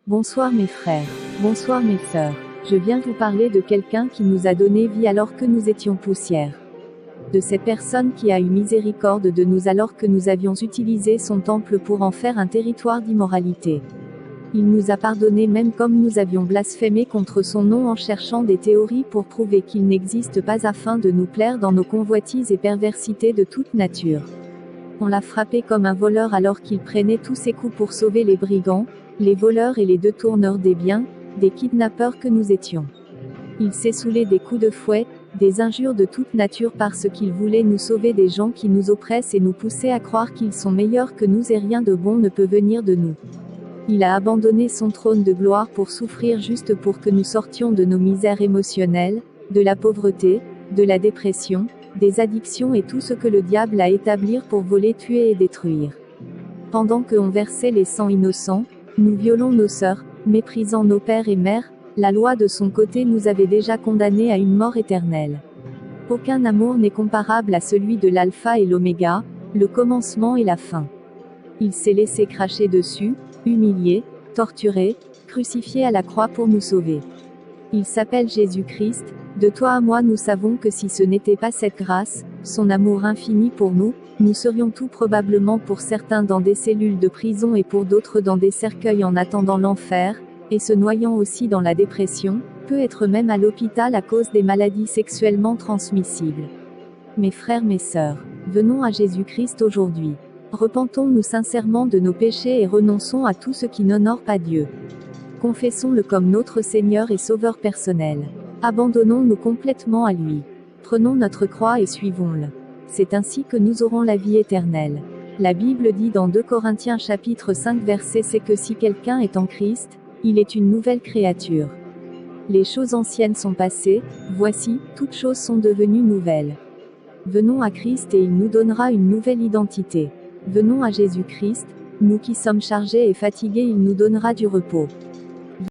Bonsoir mes frères. Bonsoir mes sœurs. Je viens vous parler de quelqu'un qui nous a donné vie alors que nous étions poussière. De cette personne qui a eu miséricorde de nous alors que nous avions utilisé son temple pour en faire un territoire d'immoralité. Il nous a pardonné même comme nous avions blasphémé contre son nom en cherchant des théories pour prouver qu'il n'existe pas afin de nous plaire dans nos convoitises et perversités de toute nature. On l'a frappé comme un voleur alors qu'il prenait tous ses coups pour sauver les brigands, les voleurs et les détourneurs des biens, des kidnappeurs que nous étions. Il s'est saoulé des coups de fouet, des injures de toute nature parce qu'il voulait nous sauver des gens qui nous oppressent et nous pousser à croire qu'ils sont meilleurs que nous et rien de bon ne peut venir de nous. Il a abandonné son trône de gloire pour souffrir juste pour que nous sortions de nos misères émotionnelles, de la pauvreté, de la dépression, des addictions et tout ce que le diable a établi pour voler, tuer et détruire. Pendant que on versait les sangs innocents, nous violons nos sœurs, méprisant nos pères et mères, la loi de son côté nous avait déjà condamnés à une mort éternelle. Aucun amour n'est comparable à celui de l'alpha et l'oméga, le commencement et la fin. Il s'est laissé cracher dessus, humilié, torturé, crucifié à la croix pour nous sauver. Il s'appelle Jésus-Christ. De toi à moi nous savons que si ce n'était pas cette grâce, son amour infini pour nous, nous serions tout probablement pour certains dans des cellules de prison et pour d'autres dans des cercueils en attendant l'enfer, et se noyant aussi dans la dépression, peut-être même à l'hôpital à cause des maladies sexuellement transmissibles. Mes frères, mes sœurs, venons à Jésus-Christ aujourd'hui. Repentons-nous sincèrement de nos péchés et renonçons à tout ce qui n'honore pas Dieu. Confessons-le comme notre Seigneur et Sauveur personnel. Abandonnons-nous complètement à lui. Prenons notre croix et suivons-le. C'est ainsi que nous aurons la vie éternelle. La Bible dit dans 2 Corinthiens chapitre 5 verset 7 que si quelqu'un est en Christ, il est une nouvelle créature. Les choses anciennes sont passées, voici, toutes choses sont devenues nouvelles. Venons à Christ et il nous donnera une nouvelle identité. Venons à Jésus-Christ, nous qui sommes chargés et fatigués, il nous donnera du repos.